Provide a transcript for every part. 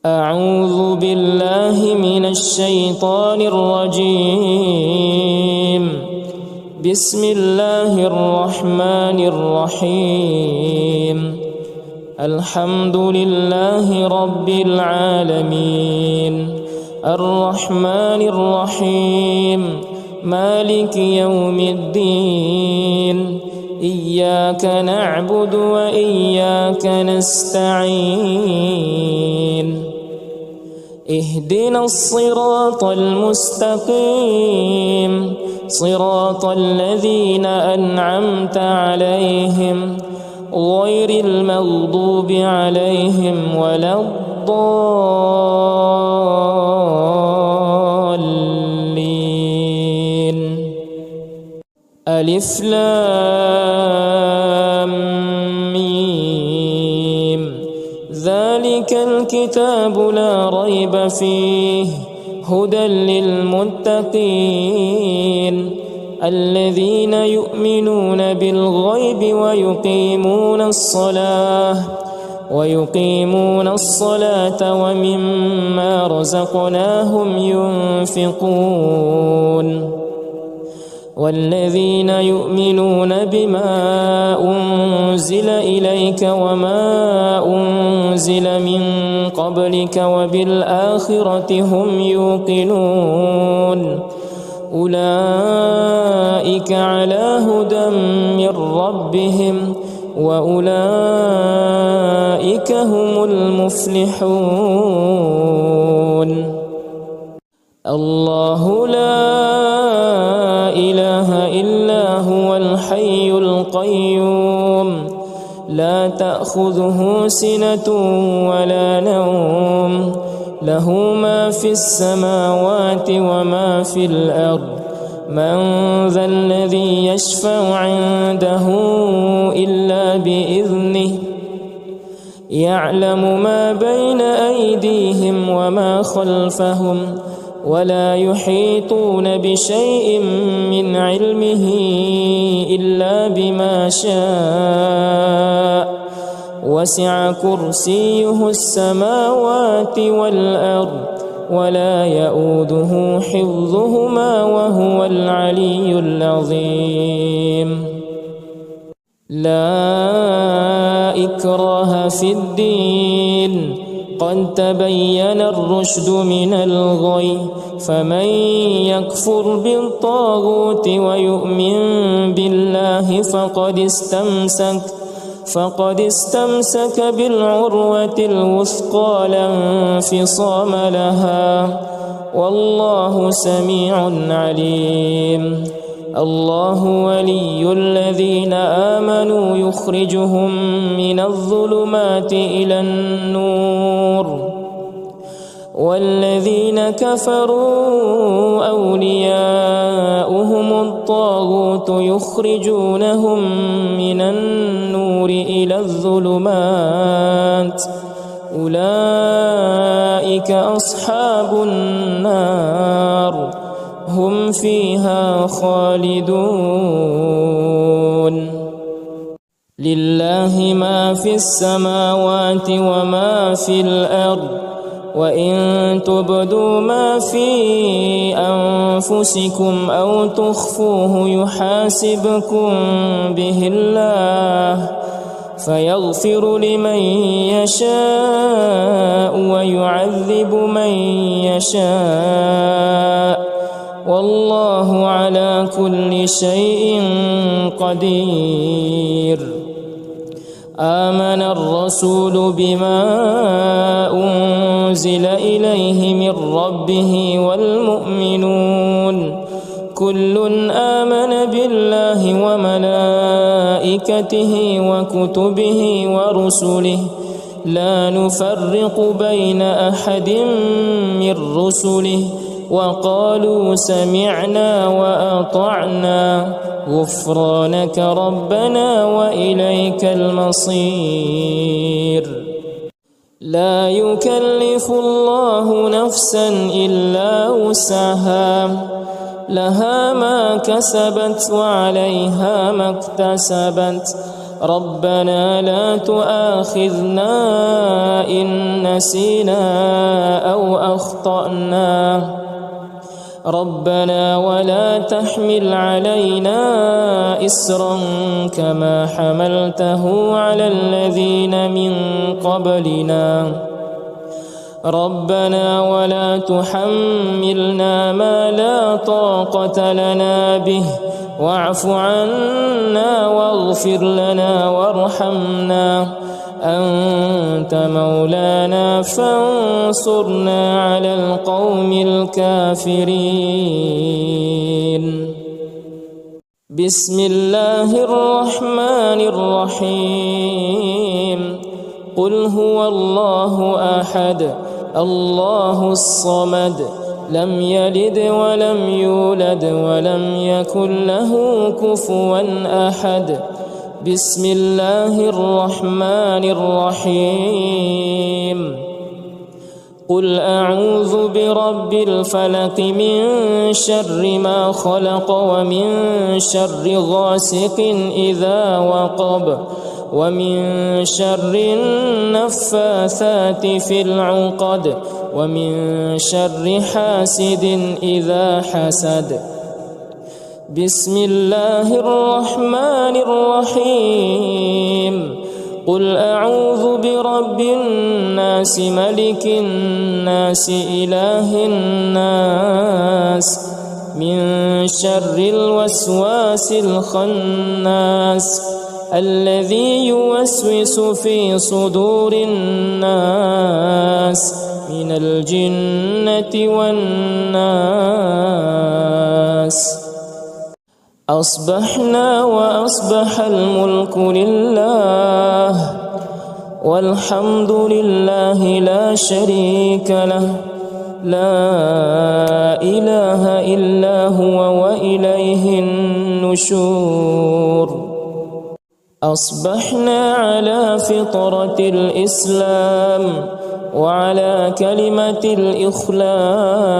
أعوذ بالله من الشيطان الرجيم. بسم الله الرحمن الرحيم. الحمد لله رب العالمين الرحمن الرحيم مالك يوم الدين إياك نعبد وإياك نستعين اهدنا الصراط المستقيم صراط الذين أنعمت عليهم غير المغضوب عليهم ولا الضالين. ألف لام ميم. ذلك الكتاب لا ريب فيه هدى للمتقين الذين يؤمنون بالغيب ويقيمون الصلاة ومما رزقناهم ينفقون والذين يؤمنون بما أنزل إليك وما أنزل من قبلك وبالآخرة هم يوقنون أولئك على هدى من ربهم وأولئك هم المفلحون. الله لا إله إلا هو الحي القيوم لا تأخذه سنة ولا نوم له ما في السماوات وما في الأرض من ذا الذي يشفع عنده إلا بإذنه يعلم ما بين أيديهم وما خلفهم ولا يحيطون بشيء من علمه إلا بما شاء وسع كرسيه السماوات والأرض ولا يؤوده حفظهما وهو العلي العظيم. لا إكراه في الدين قد تبين الرشد من الغي فمن يكفر بالطاغوت ويؤمن بالله فقد استمسك بالعروة الوثقى لا انفصام لها والله سميع عليم. الله ولي الذين آمنوا يخرجهم من الظلمات إلى النور والذين كفروا أولياؤهم الطاغوت يخرجونهم من النور إلى الظلمات أولئك أصحاب النار هم فيها خالدون. لله ما في السماوات وما في الأرض وإن تبدوا ما في أنفسكم أو تخفوه يحاسبكم به الله فيغفر لمن يشاء ويعذب من يشاء والله على كل شيء قدير. آمن الرسول بما أنزل إليه من ربه والمؤمنون كل آمن بالله وملائكته وكتبه ورسله لا نفرق بين أحد من رسله وقالوا سمعنا وأطعنا غفرانك ربنا وإليك المصير. لا يكلف الله نفسا إلا وسعها لها ما كسبت وعليها ما اكتسبت ربنا لا تؤاخذنا إن نسينا أو أخطأنا ربنا ولا تحمل علينا إصرا كما حملته على الذين من قبلنا ربنا ولا تحملنا ما لا طاقة لنا به واعف عنا واغفر لنا وارحمنا أنت مولانا فانصرنا على القوم الكافرين بسم الله الرحمن الرحيم قل هو الله أحد الله الصمد لم يلد ولم يولد ولم يكن له كفوا أحد بسم الله الرحمن الرحيم قل أعوذ برب الفلق من شر ما خلق ومن شر غاسق إذا وقب ومن شر النفاثات في العقد ومن شر حاسد إذا حسد بسم الله الرحمن الرحيم قل أعوذ برب الناس ملك الناس إله الناس من شر الوسواس الخناس الذي يوسوس في صدور الناس من الجنة والناس أصبحنا وأصبح الملك لله والحمد لله لا شريك له لا إله إلا هو وإليه النشور أصبحنا على فطرة الإسلام وعلى كلمة الإخلاص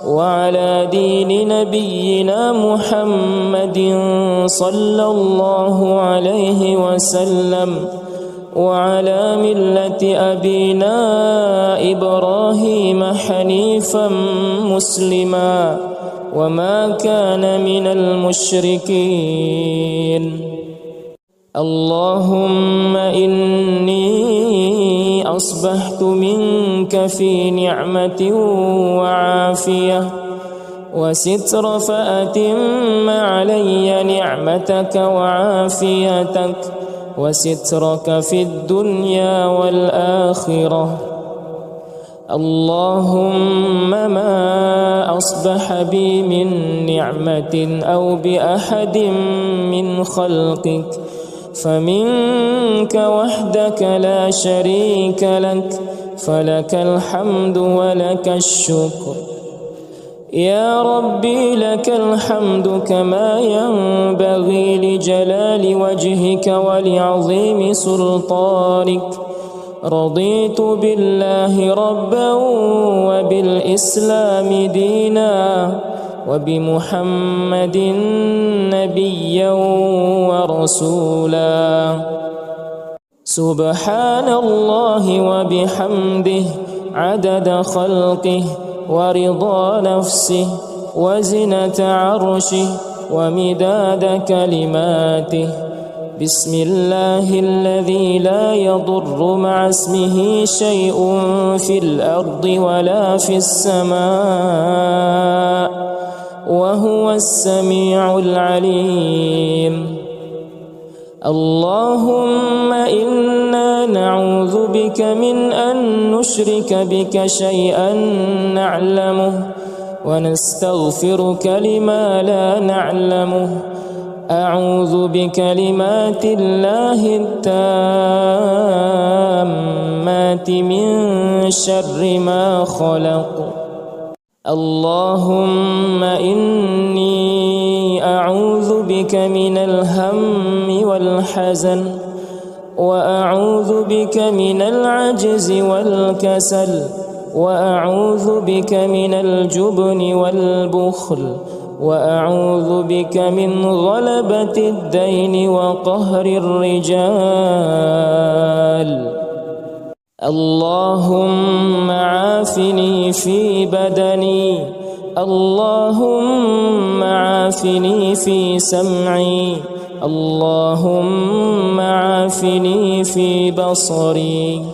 وعلى دين نبينا محمد صلى الله عليه وسلم وعلى ملة أبينا إبراهيم حنيفا مسلما وما كان من المشركين اللهم إني أصبحت منك في نعمة وعافية وستر فأتم علي نعمتك وعافيتك وسترك في الدنيا والآخرة اللهم ما أصبح بي من نعمة أو بأحد من خلقك فمنك وحدك لا شريك لك فلك الحمد ولك الشكر يا ربي لك الحمد كما ينبغي لجلال وجهك ولعظيم سلطانك رضيت بالله ربا وبالإسلام دينا وبمحمد نبيا ورسولا سبحان الله وبحمده عدد خلقه ورضا نفسه وزنة عرشه ومداد كلماته بسم الله الذي لا يضر مع اسمه شيء في الأرض ولا في السماء وهو السميع العليم اللهم إنا نعوذ بك من أن نشرك بك شيئا نعلمه ونستغفرك لما لا نعلمه أعوذ بكلمات الله التامات من شر ما خلق اللهم إني أعوذ بك من الهم والحزن وأعوذ بك من العجز والكسل وأعوذ بك من الجبن والبخل وأعوذ بك من غلبة الدين وقهر الرجال. اللهم عافني في بدني، اللهم عافني في سمعي، اللهم عافني في بصري.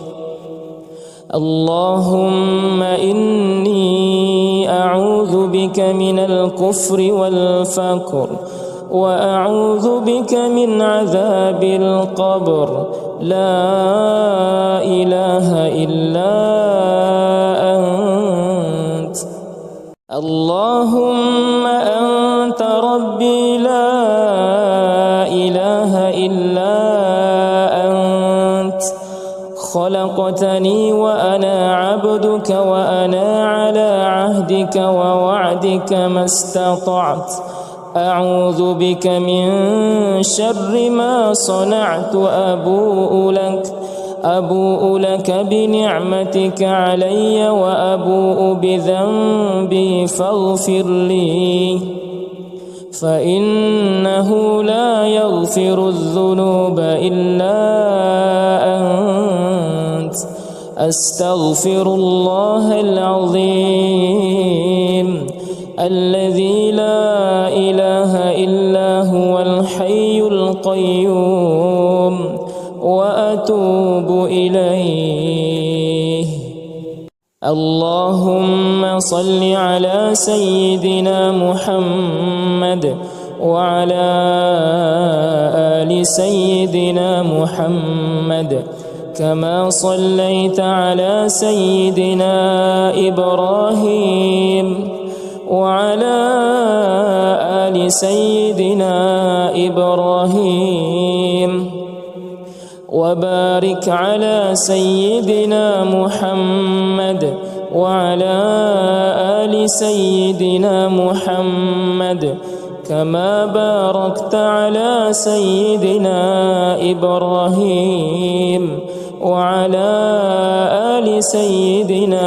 اللهم إني أعوذ بك من الكفر والفقر، وأعوذ بك من عذاب القبر. لا إله إلا أنت. اللهم أنت ربي لا إله إلا أنت. خلقتني وأنا عبدك، وأنا على عهدك ووعدك ما استطعت. أعوذ بك من شر ما صنعت. أبوء لك بنعمتك علي، وأبوء بذنبي فاغفر لي، فإنه لا يغفر الذنوب إلا أنت. أستغفر الله العظيم الذي لا إله إلا هو الحي القيوم، وأتوب إليه. اللهم صل على سيدنا محمد وعلى آل سيدنا محمد، كما صليت على سيدنا إبراهيم وعلى آل سيدنا إبراهيم، وبارك على سيدنا محمد وعلى آل سيدنا محمد، كما باركت على سيدنا إبراهيم وعلى آل سيدنا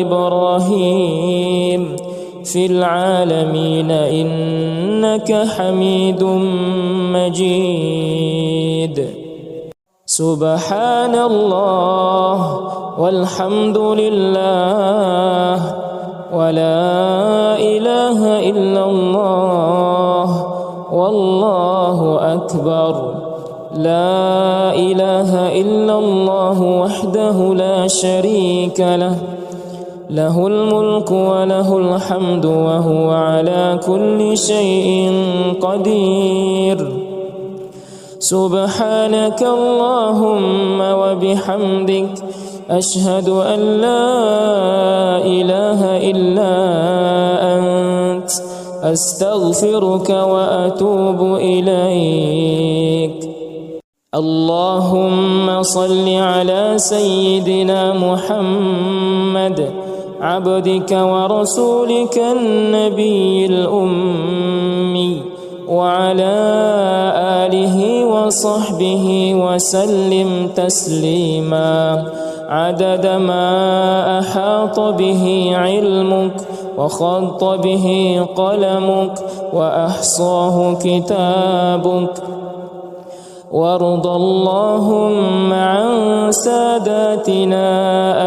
إبراهيم في العالمين إنك حميد مجيد. سبحان الله والحمد لله ولا إله إلا الله والله أكبر. لا إله إلا الله وحده لا شريك له، له الملك وله الحمد وهو على كل شيء قدير. سبحانك اللهم وبحمدك، أشهد أن لا إله إلا أنت، أستغفرك وأتوب إليك. اللهم صل على سيدنا محمد عبدك ورسولك النبي الأمي، وعلى آله وصحبه وسلم تسليما عدد ما أحاط به علمك وخط به قلمك وأحصاه كتابك. وارض اللهم عن ساداتنا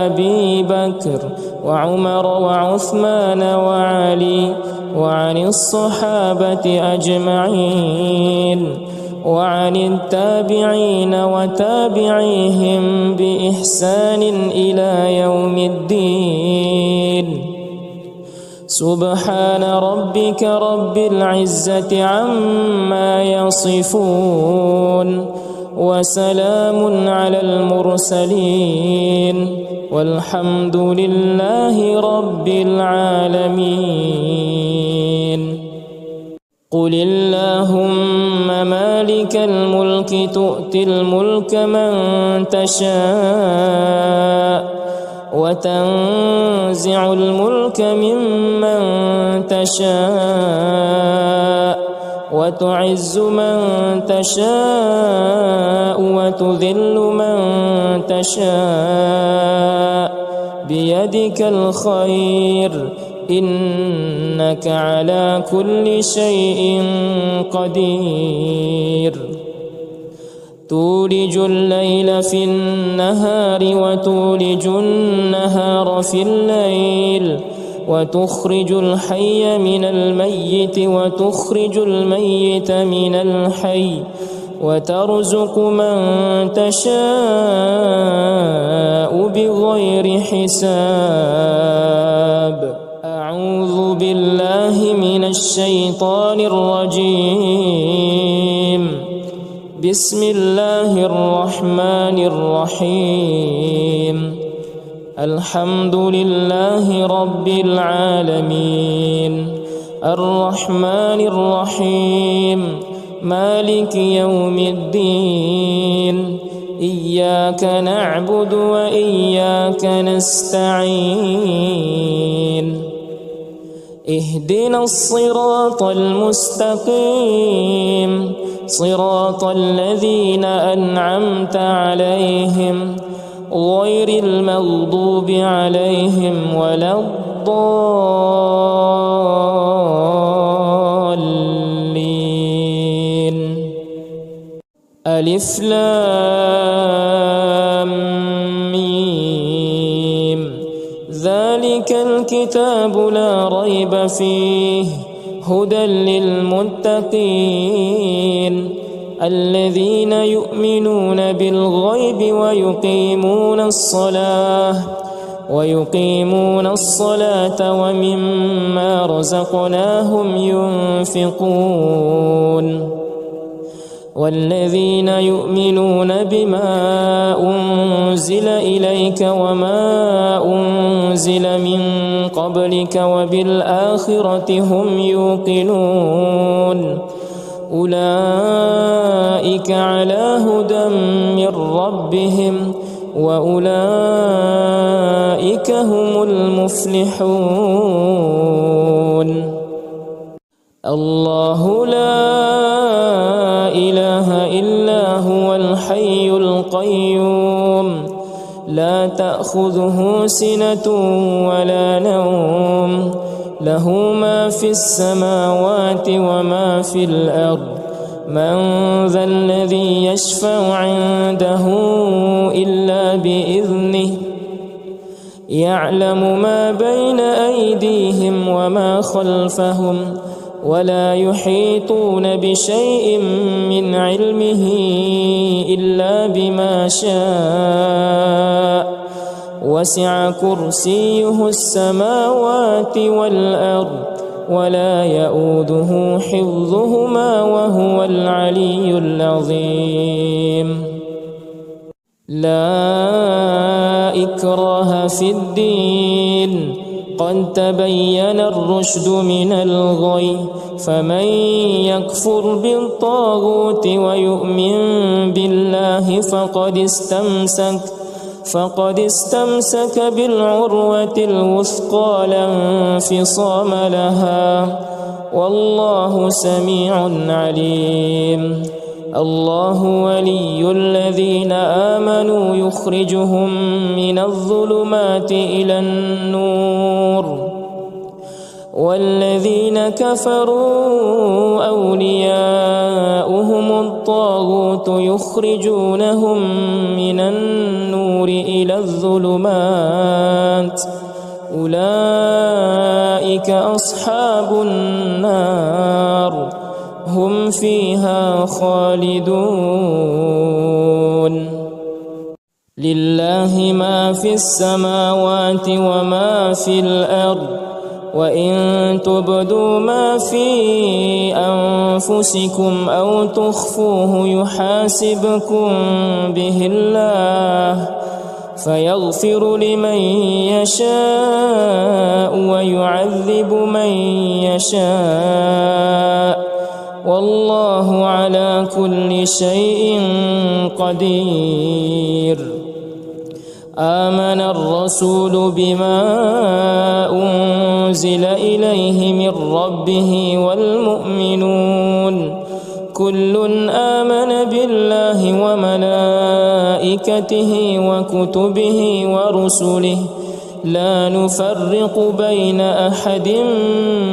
أبي بكر وعمر وعثمان وعلي، وعن الصحابة أجمعين، وعن التابعين وتابعيهم بإحسان إلى يوم الدين. سبحان ربك رب العزة عما يصفون، وسلام على المرسلين، والحمد لله رب العالمين. قل اللهم مالك الملك تؤتي الملك من تشاء، وتنزع الملك ممن تشاء، وتعز من تشاء، وتذل من تشاء، بيدك الخير، إنك على كل شيء قدير تولج الليل في النهار وتولج النهار في الليل وتخرج الحي من الميت وتخرج الميت من الحي وترزق من تشاء بغير حساب أعوذ بالله من الشيطان الرجيم بسم الله الرحمن الرحيم الحمد لله رب العالمين الرحمن الرحيم مالك يوم الدين إياك نعبد وإياك نستعين اهدنا الصراط المستقيم صراط الذين أنعمت عليهم غير المغضوب عليهم ولا الضالين ألف لام ميم ذلك الكتاب لا ريب فيه هدى للمتقين الذين يؤمنون بالغيب ويقيمون الصلاة ومما رزقناهم ينفقون والذين يؤمنون بما أنزل إليك وما أنزل من قبلك وبالآخرة هم يوقنون أولئك على هدى من ربهم وأولئك هم المفلحون الله لا إله إلا هو الحي القيوم لا تأخذه سنة ولا نوم له ما في السماوات وما في الأرض من ذا الذي يشفع عنده إلا بإذنه يعلم ما بين أيديهم وما خلفهم ولا يحيطون بشيء من علمه إلا بما شاء وسع كرسيه السماوات والأرض ولا يؤوده حفظهما وهو العلي العظيم لا إكراه في الدين قد تبين الرشد من الغي فمن يكفر بالطاغوت ويؤمن بالله فقد استمسك بالعروة الوثقى لا انفصام لها والله سميع عليم الله ولي الذين آمنوا يخرجهم من الظلمات إلى النور والذين كفروا أولياؤهم الطاغوت يخرجونهم من النور إلى الظلمات أولئك أصحاب النار هم فيها خالدون لله ما في السماوات وما في الأرض وإن تبدوا ما في أنفسكم أو تخفوه يحاسبكم به الله فيغفر لمن يشاء ويعذب من يشاء والله على كل شيء قدير آمن الرسول بما أنزل إليه من ربه والمؤمنون كل آمن بالله وملائكته وكتبه ورسله لا نفرق بين أحد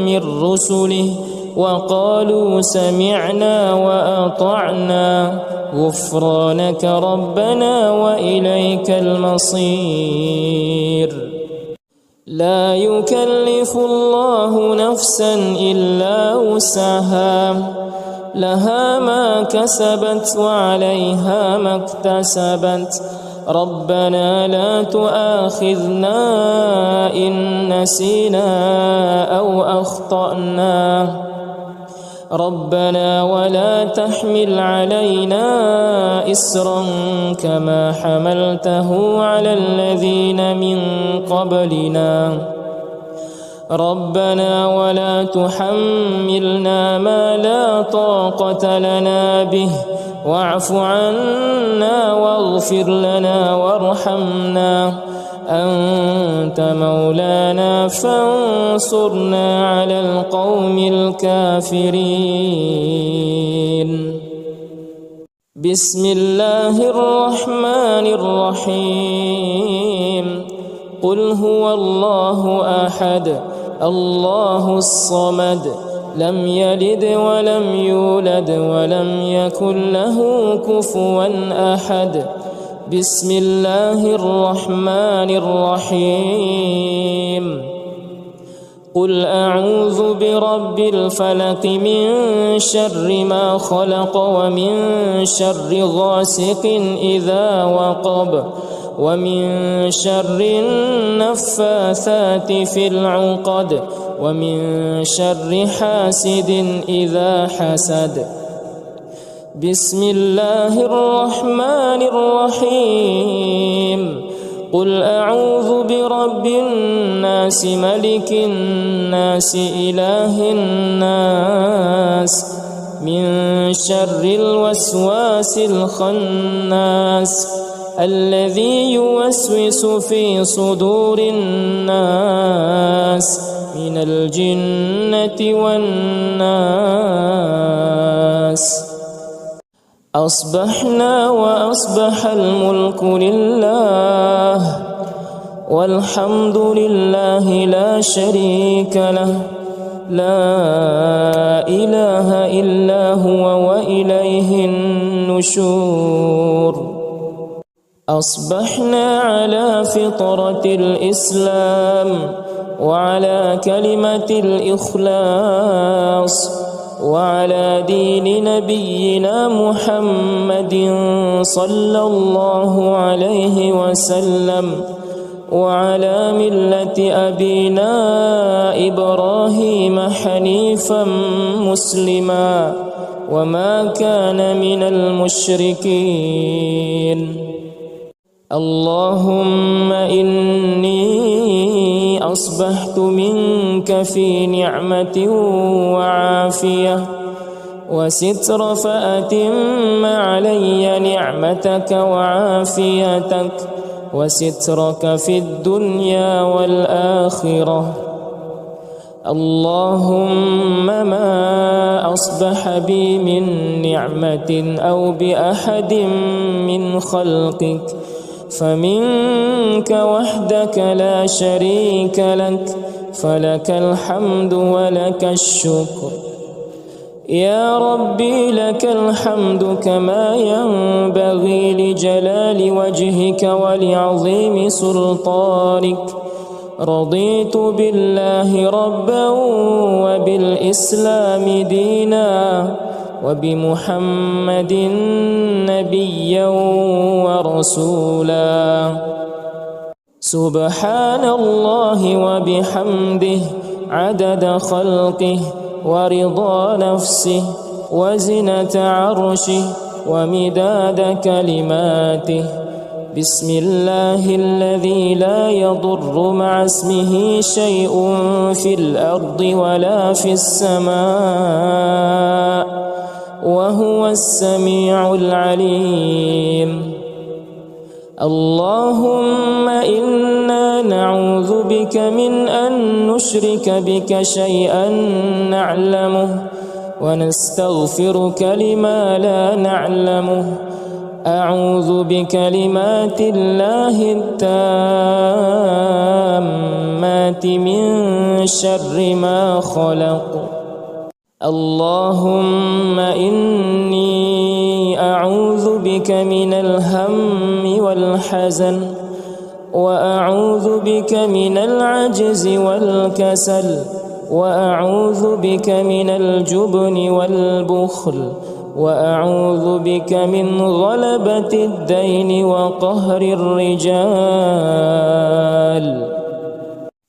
من رسله وقالوا سمعنا وأطعنا غفرانك ربنا وإليك المصير. لا يكلف الله نفسا إلا وسعها، لها ما كسبت وعليها ما اكتسبت. ربنا لا تؤاخذنا إن نسينا أو أخطأنا. ربنا ولا تحمل علينا إصرا كما حملته على الذين من قبلنا. ربنا ولا تحملنا ما لا طاقة لنا به واعف عنا واغفر لنا وارحمنا أنت مولانا فانصرنا على القوم الكافرين. بسم الله الرحمن الرحيم. قل هو الله أحد الله الصمد لم يلد ولم يولد ولم يكن له كفوا أحد. بسم الله الرحمن الرحيم. قل أعوذ برب الفلق من شر ما خلق ومن شر غاسق إذا وقب ومن شر النفاثات في العقد ومن شر حاسد إذا حسد. بسم الله الرحمن الرحيم. قل أعوذ برب الناس ملك الناس إله الناس من شر الوسواس الخناس الذي يوسوس في صدور الناس من الجنة والناس. أصبحنا وأصبح الملك لله والحمد لله لا شريك له لا إله إلا هو وإليه النشور. أصبحنا على فطرة الإسلام وعلى كلمة الإخلاص وعلى دين نبينا محمد صلى الله عليه وسلم وعلى ملة أبينا إبراهيم حنيفا مسلما وما كان من المشركين. اللهم إني أصبحت منك في نعمة وعافية وستر فأتم علي نعمتك وعافيتك وسترك في الدنيا والآخرة. اللهم ما أصبح بي من نعمة أو بأحد من خلقك فمنك وحدك لا شريك لك فلك الحمد ولك الشكر. يا ربي لك الحمد كما ينبغي لجلال وجهك ولعظيم سلطانك. رضيت بالله ربا وبالإسلام دينا وبمحمد نبيا ورسولا. سبحان الله وبحمده عدد خلقه ورضا نفسه وزنة عرشه ومداد كلماته. بسم الله الذي لا يضر مع اسمه شيء في الأرض ولا في السماء وهو السميع العليم. اللهم إنا نعوذ بك من أن نشرك بك شيئا نعلمه ونستغفرك لما لا نعلمه. أعوذ بكلمات الله التامات النفاثات من شر ما خلق. اللهم إني أعوذ بك من الهم والحزن، وأعوذ بك من العجز والكسل، وأعوذ بك من الجبن والبخل، وأعوذ بك من غلبة الدين وقهر الرجال.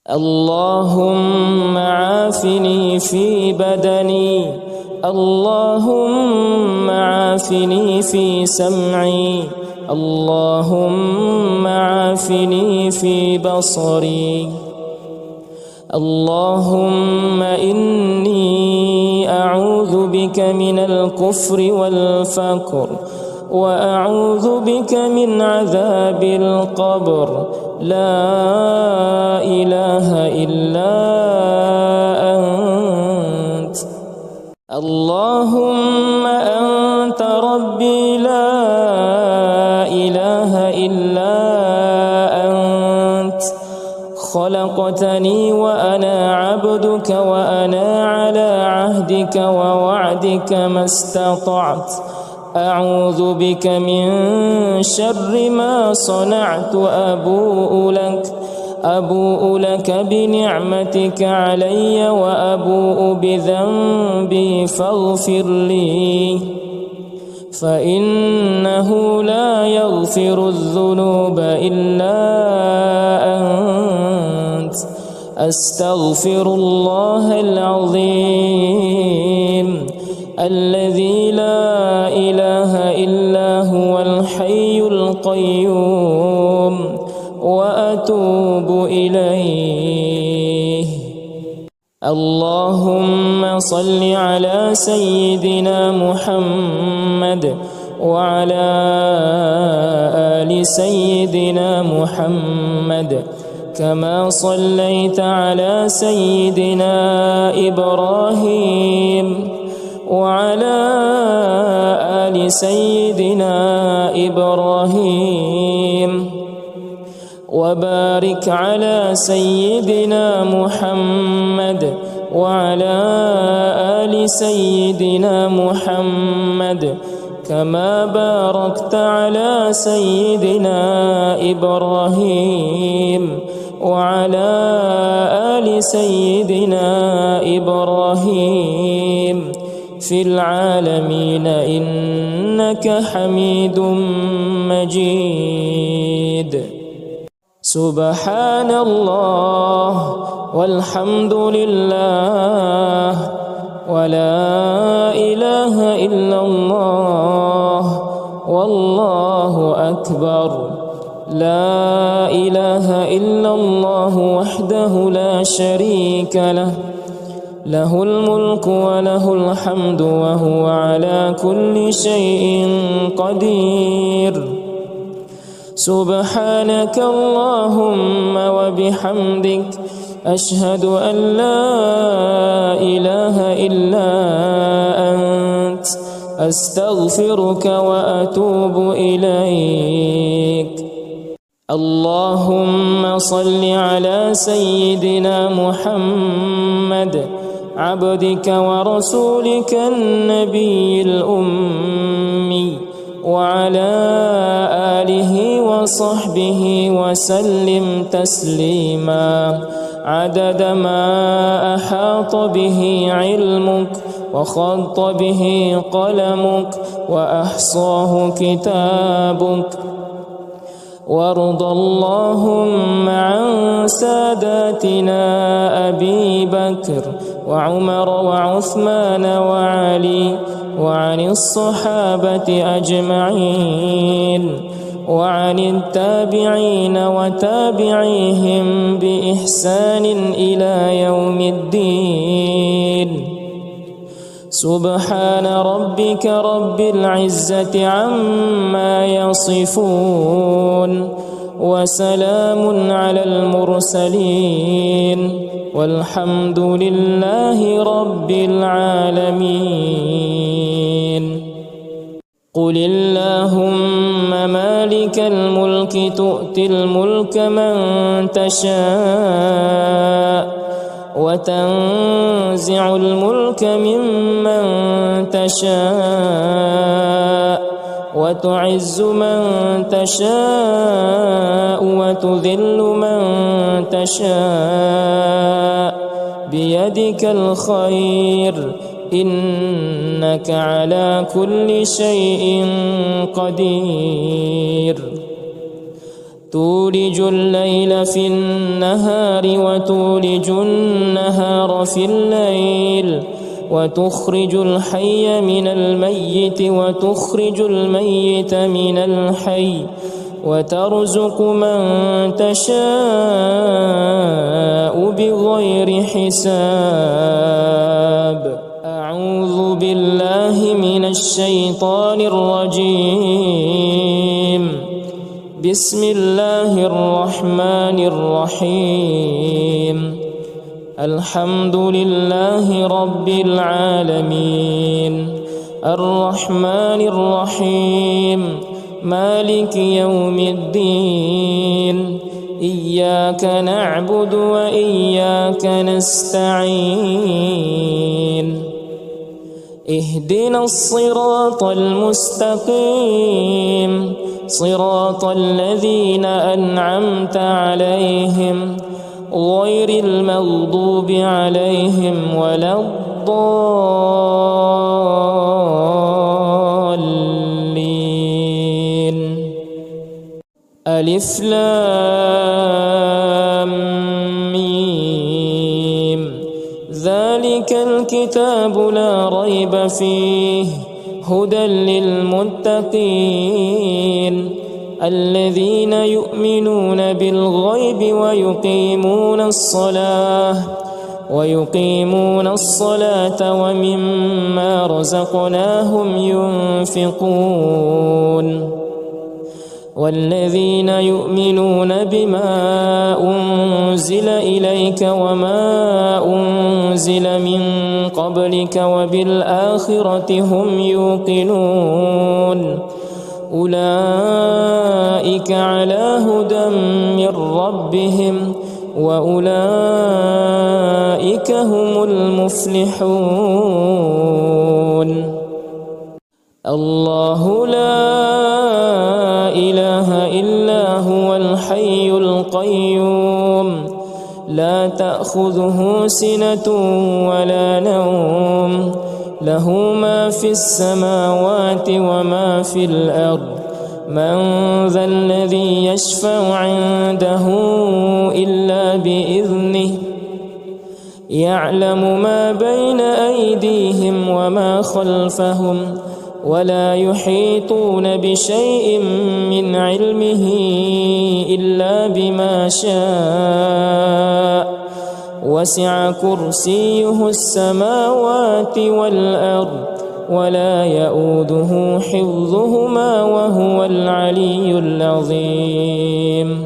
اللهم عافني في بدني، اللهم عافني في سمعي، اللهم عافني في بصري. اللهم إني أعوذ بك من الكفر والفقر، وأعوذ بك من عذاب القبر. لا إله إلا أنت. اللهم أنت ربي لا إله إلا أنت. خلقتني وأنا عبدك، وأنا على عهدك ووعدك ما استطعت. أعوذ بك من شر ما صنعت. أبوء لك بنعمتك علي، وأبوء بذنبي فاغفر لي، فإنه لا يغفر الذنوب إلا أنت. أستغفر الله العظيم الذي لا إله إلا هو الحي القيوم، وأتوب إليه. اللهم صل على سيدنا محمد وعلى آل سيدنا محمد، كما صليت على سيدنا إبراهيم وعلى آل سيدنا إبراهيم، وبارك على سيدنا محمد وعلى آل سيدنا محمد، كما باركت على سيدنا إبراهيم وعلى آل سيدنا إبراهيم في العالمين إنك حميد مجيد. سبحان الله والحمد لله ولا إله إلا الله والله أكبر. لا إله إلا الله وحده لا شريك له، له الملك وله الحمد وهو على كل شيء قدير. سبحانك اللهم وبحمدك، أشهد أن لا إله إلا أنت، أستغفرك وأتوب إليك. اللهم صل على سيدنا محمد عبدك ورسولك النبي الأمي، وعلى آله وصحبه وسلم تسليما عدد ما أحاط به علمك وخط به قلمك وأحصاه كتابك. وارض اللهم عن ساداتنا أبي بكر وعمر وعثمان وعلي، وعن الصحابة أجمعين، وعن التابعين وتابعيهم بإحسان إلى يوم الدين. سبحان ربك رب العزة عما يصفون، وسلام على المرسلين، والحمد لله رب العالمين. قل اللهم مالك الملك تؤتي الملك من تشاء وتنزع الملك ممن تشاء وتعز من تشاء وتذل من تشاء بيدك الخير إنك على كل شيء قدير تولج الليل في النهار وتولج النهار في الليل وتخرج الحي من الميت وتخرج الميت من الحي وترزق من تشاء بغير حساب أعوذ بالله من الشيطان الرجيم بسم الله الرحمن الرحيم الحمد لله رب العالمين الرحمن الرحيم مالك يوم الدين إياك نعبد وإياك نستعين اهدنا الصراط المستقيم صراط الذين أنعمت عليهم غير المغضوب عليهم ولا الضالين ألف لام ميم ذلك الكتاب لا ريب فيه هدى للمتقين الذين يؤمنون بالغيب ويقيمون الصلاة ومما رزقناهم ينفقون والذين يؤمنون بما أنزل إليك وما أنزل من قبلك وبالآخرة هم يوقنون أولئك على هدى من ربهم وأولئك هم المفلحون الله لا إله إلا هو الحي القيوم لا تأخذه سنة ولا نوم له ما في السماوات وما في الأرض من ذا الذي يشفع عنده إلا بإذنه يعلم ما بين أيديهم وما خلفهم ولا يحيطون بشيء من علمه إلا بما شاء وسع كرسيه السماوات والأرض ولا يؤوده حفظهما وهو العلي العظيم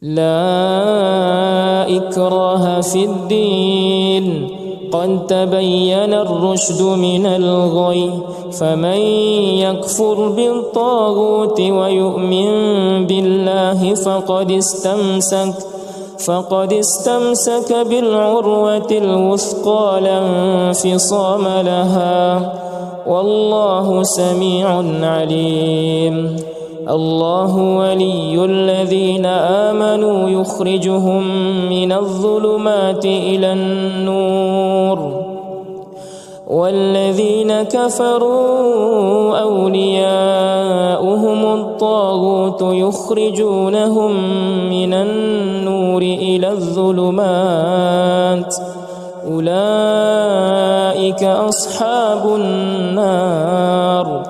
لا إكراه في الدين قد تبين الرشد من الغي فمن يكفر بالطاغوت ويؤمن بالله فقد استمسك بالعروة الوثقى لا انفصام لها والله سميع عليم الله ولي الذين آمنوا يخرجهم من الظلمات إلى النور والذين كفروا أولياؤهم الطاغوت يخرجونهم من النور إلى الظلمات أولئك أصحاب النار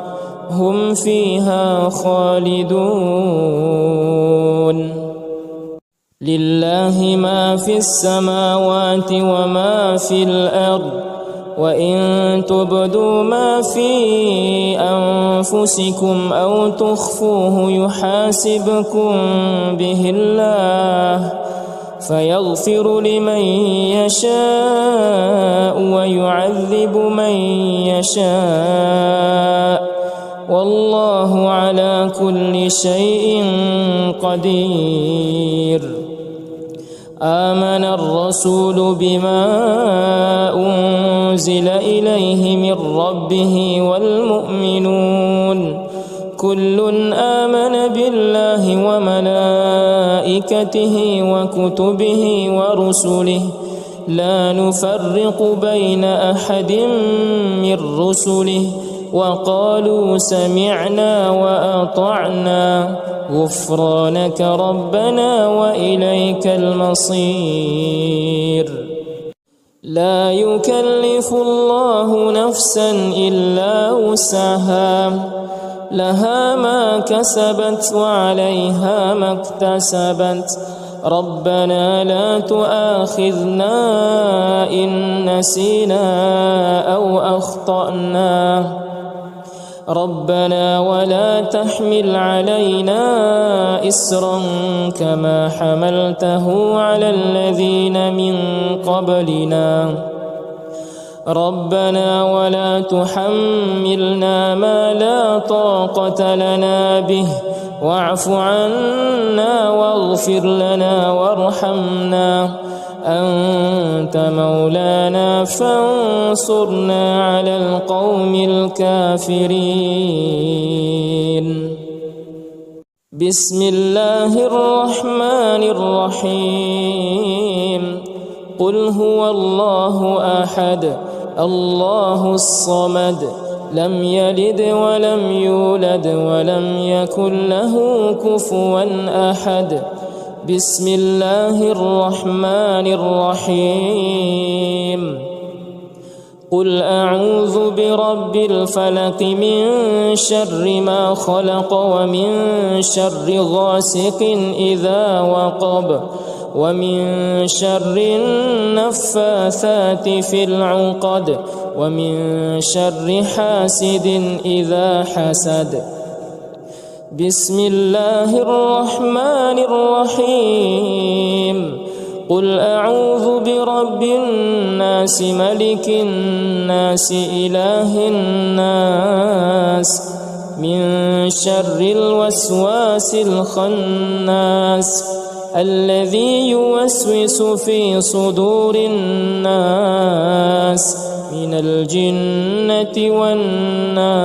هم فيها خالدون لله ما في السماوات وما في الأرض وإن تبدوا ما في أنفسكم أو تخفوه يحاسبكم به الله فيغفر لمن يشاء ويعذب من يشاء والله على كل شيء قدير. آمن الرسول بما أنزل إليه من ربه والمؤمنون كل آمن بالله وملائكته وكتبه ورسله لا نفرق بين أحد من رسله وقالوا سمعنا وأطعنا غفرانك ربنا وإليك المصير. لا يكلف الله نفسا إلا وسعها لها ما كسبت وعليها ما اكتسبت ربنا لا تؤاخذنا إن نسينا أو أخطأنا ربنا ولا تحمل علينا إصرا كما حملته على الذين من قبلنا ربنا ولا تحملنا ما لا طاقة لنا به واعف عنا واغفر لنا وارحمنا أنت مولانا فانصرنا على القوم الكافرين. بسم الله الرحمن الرحيم. قل هو الله أحد الله الصمد لم يلد ولم يولد ولم يكن له كفوا أحد. بسم الله الرحمن الرحيم. قل أعوذ برب الفلق من شر ما خلق ومن شر غاسق إذا وقب ومن شر النفاثات في العقد ومن شر حاسد إذا حسد. بسم الله الرحمن الرحيم. قل أعوذ برب الناس ملك الناس إله الناس من شر الوسواس الخناس الذي يوسوس في صدور الناس من الجنة والناس.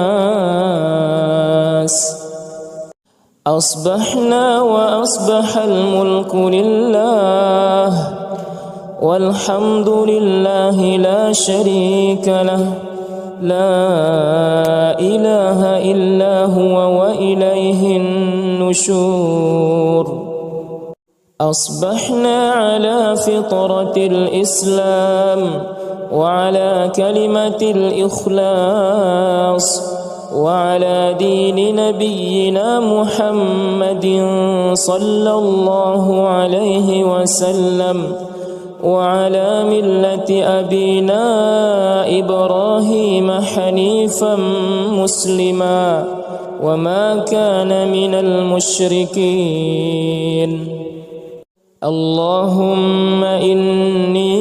أصبحنا وأصبح الملك لله والحمد لله لا شريك له لا إله إلا هو وإليه النشور. أصبحنا على فطرة الإسلام وعلى كلمة الإخلاص وعلى دين نبينا محمد صلى الله عليه وسلم وعلى ملة أبينا إبراهيم حنيفا مسلما وما كان من المشركين. اللهم إني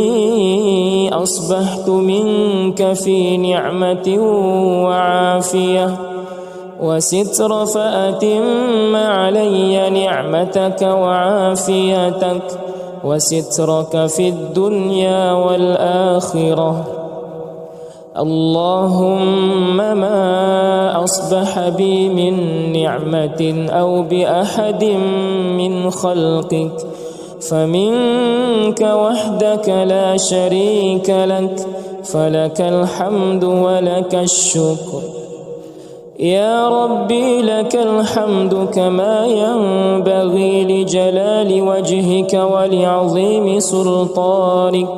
أصبحت منك في نعمة وعافية وستر فأتم علي نعمتك وعافيتك وسترك في الدنيا والآخرة. اللهم ما أصبح بي من نعمة أو بأحد من خلقك فمنك وحدك لا شريك لك فلك الحمد ولك الشكر. يا ربي لك الحمد كما ينبغي لجلال وجهك ولعظيم سلطانك.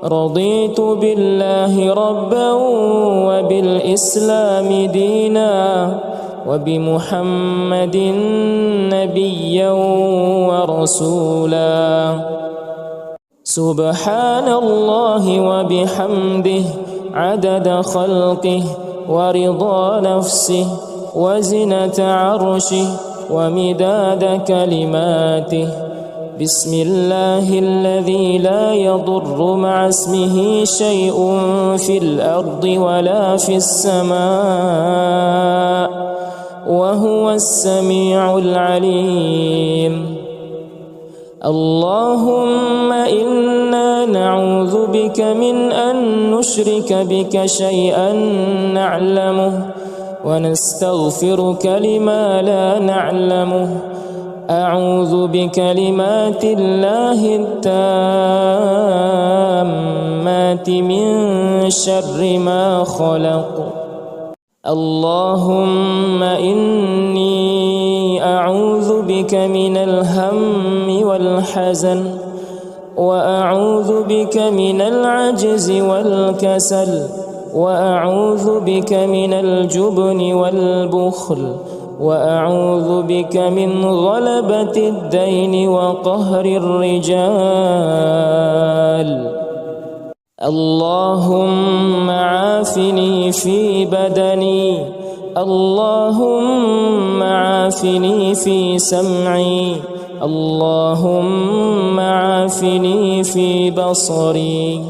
رضيت بالله ربا وبالإسلام دينا وبمحمد نبيا ورسولا. سبحان الله وبحمده عدد خلقه ورضا نفسه وزنة عرشه ومداد كلماته. بسم الله الذي لا يضر مع اسمه شيء في الأرض ولا في السماء وهو السميع العليم. اللهم إنا نعوذ بك من أن نشرك بك شيئا نعلمه ونستغفرك لما لا نعلمه. أعوذ بكلمات الله التامات من شر ما خلق. اللهم إني أعوذ بك من الهم والحزن، وأعوذ بك من العجز والكسل، وأعوذ بك من الجبن والبخل، وأعوذ بك من غلبة الدين وقهر الرجال. اللهم عافني في بدني، اللهم عافني في سمعي، اللهم عافني في بصري.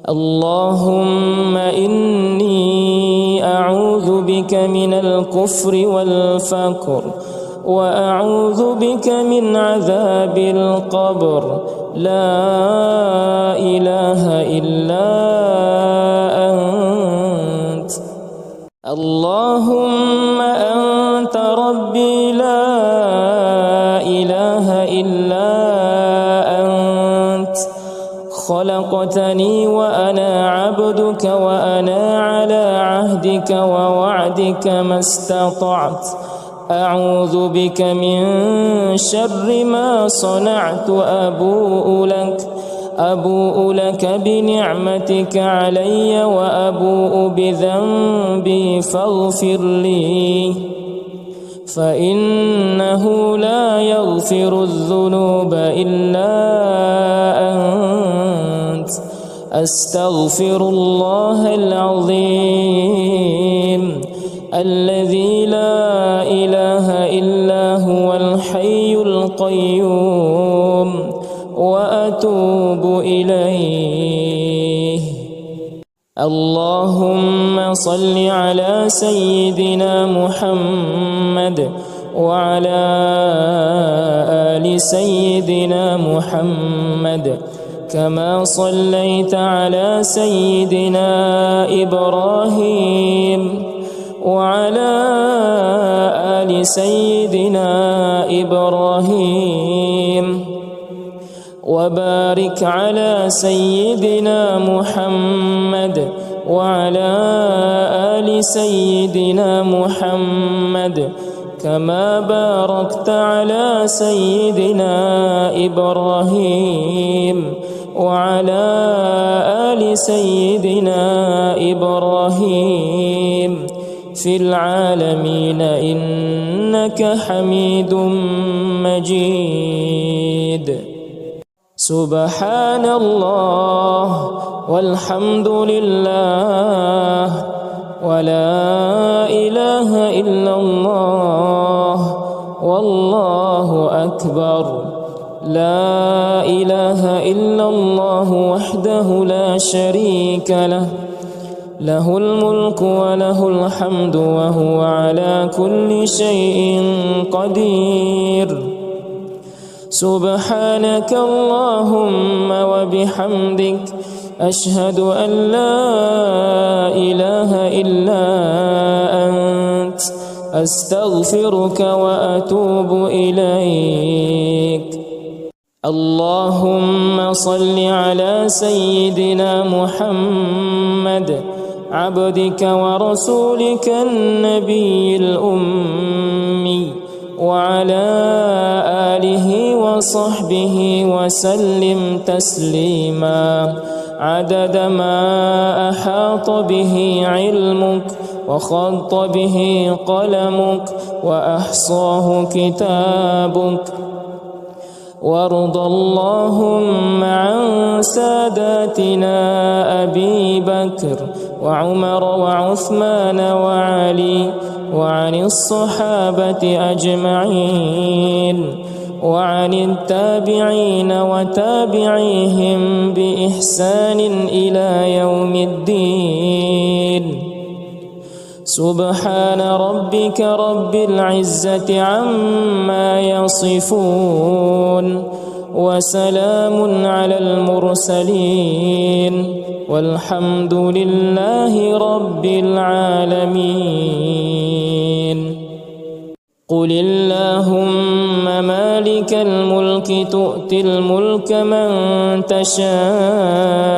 اللهم إني أعوذ بك من الكفر والفقر، وأعوذ بك من عذاب القبر. لا إله إلا أنت. اللهم أنت ربي لا إله إلا أنت. خلقتني وأنا عبدك، وأنا على عهدك ووعدك ما استطعت. أعوذ بك من شر ما صنعت. أبوء لك بنعمتك علي، وأبوء بذنبي فاغفر لي، فإنه لا يغفر الذنوب إلا أنت. أستغفر الله العظيم الذي لا إله إلا هو الحي القيوم، وأتوب إليه. اللهم صل على سيدنا محمد وعلى آل سيدنا محمد، كما صليت على سيدنا إبراهيم وعلى آل سيدنا إبراهيم، وبارك على سيدنا محمد وعلى آل سيدنا محمد، كما باركت على سيدنا إبراهيم وعلى آل سيدنا إبراهيم في العالمين إنك حميد مجيد. سبحان الله والحمد لله ولا إله إلا الله والله أكبر. لا إله إلا الله وحده لا شريك له، له الملك وله الحمد وهو على كل شيء قدير. سبحانك اللهم وبحمدك، أشهد أن لا إله إلا أنت، أستغفرك وأتوب إليك. اللهم صل على سيدنا محمد عبدك ورسولك النبي الأمي، وعلى آله وصحبه وسلم تسليما عدد ما أحاط به علمك وخط به قلمك وأحصاه كتابك. وارض اللهم عن ساداتنا أبي بكر وعمر وعثمان وعلي، وعن الصحابة أجمعين، وعن التابعين وتابعيهم بإحسان إلى يوم الدين. سبحان ربك رب العزة عما يصفون وسلام على المرسلين والحمد لله رب العالمين. قل اللهم مالك الملك تؤتي الملك من تشاء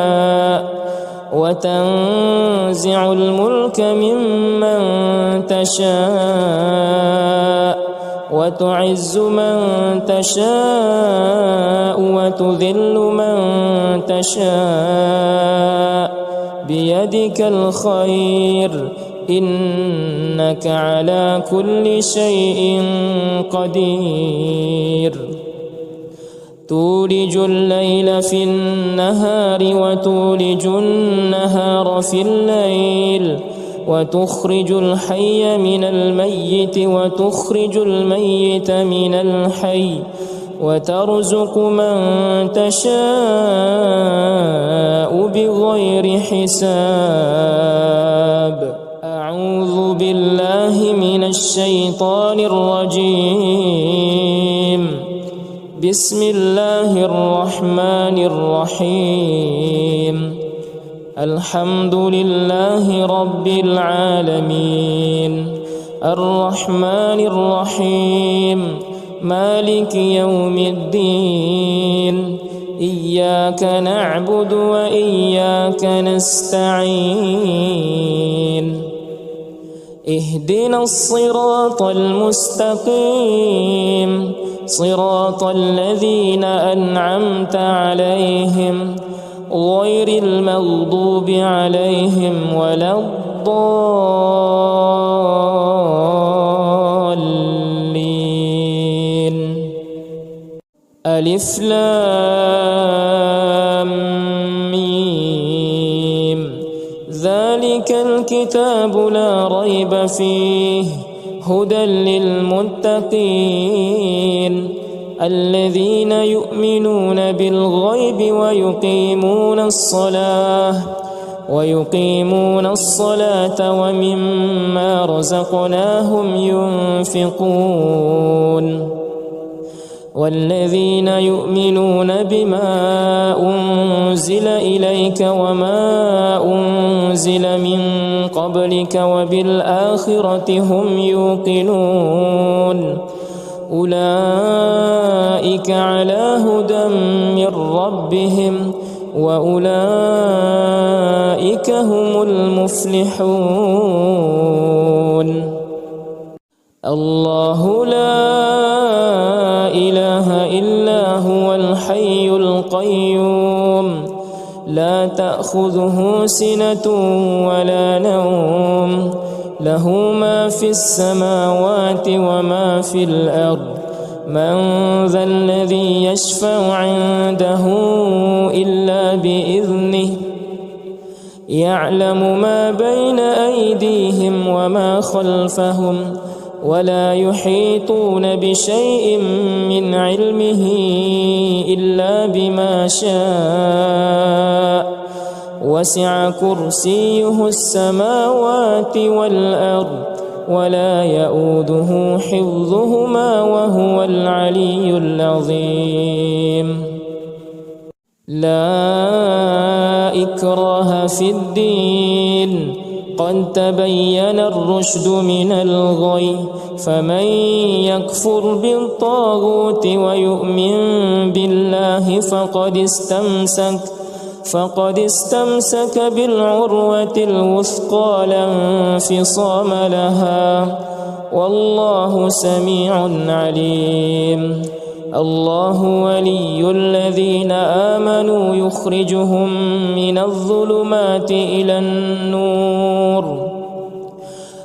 وتنزع الملك ممن تشاء وتعز من تشاء وتذل من تشاء بيدك الخير إنك على كل شيء قدير. تولج الليل في النهار وتولج النهار في الليل وتخرج الحي من الميت وتخرج الميت من الحي وترزق من تشاء بغير حساب. أعوذ بالله من الشيطان الرجيم. بسم الله الرحمن الرحيم. الحمد لله رب العالمين الرحمن الرحيم مالك يوم الدين إياك نعبد وإياك نستعين. اهدنا الصراط المستقيم صراط الذين أنعمت عليهم غير المغضوب عليهم ولا الضالين. ألف لام ميم. ذلك الكتاب لا ريب فيه هدى للمتقين الذين يؤمنون بالغيب ويقيمون الصلاة ومما رزقناهم ينفقون والذين يؤمنون بما أنزل إليك وما أنزل من قبلك وبالآخرة هم يوقنون أولئك على هدى من ربهم وأولئك هم المفلحون. الله لا إله إلا هو الحي القيوم لا تأخذه سنة ولا نوم له ما في السماوات وما في الأرض من ذا الذي يشفع عنده إلا بإذنه يعلم ما بين أيديهم وما خلفهم ولا يحيطون بشيء من علمه إلا بما شاء وسع كرسيه السماوات والأرض ولا يؤوده حفظهما وهو العلي العظيم. لا إكراه في الدين قد تبين الرشد من الغي فمن يكفر بالطاغوت ويؤمن بالله فقد استمسك بالعروة الوثقى لا انفصام لها والله سميع عليم. الله ولي الذين آمنوا يخرجهم من الظلمات إلى النور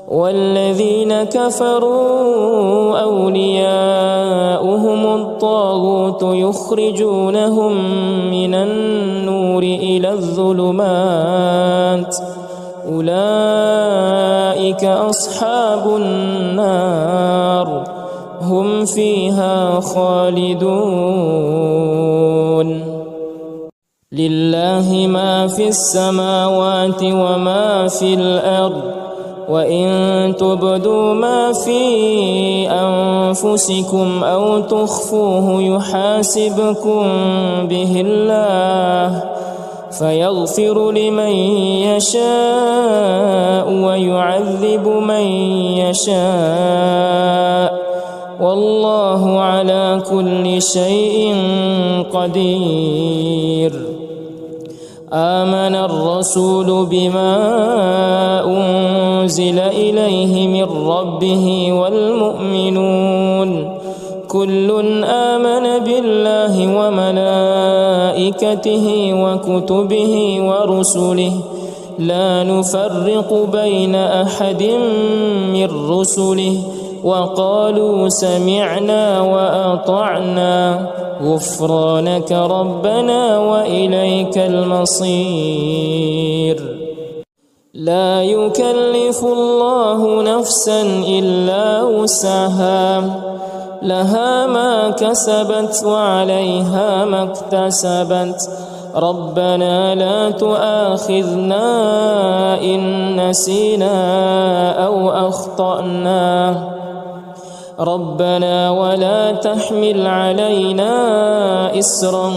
والذين كفروا أولياؤهم الطاغوت يخرجونهم من النور إلى الظلمات أولئك أصحاب النار هم فيها خالدون. لله ما في السماوات وما في الأرض وإن تبدوا ما في أنفسكم أو تخفوه يحاسبكم به الله فيغفر لمن يشاء ويعذب من يشاء والله على كل شيء قدير. آمن الرسول بما أنزل إليه من ربه والمؤمنون كل آمن بالله وملائكته وكتبه ورسله لا نفرق بين أحد من رسله وقالوا سمعنا وأطعنا غفرانك ربنا وإليك المصير. لا يكلف الله نفسا إلا وسعها لها ما كسبت وعليها ما اكتسبت ربنا لا تؤاخذنا إن نسينا أو أخطأنا ربنا ولا تحمل علينا إصرا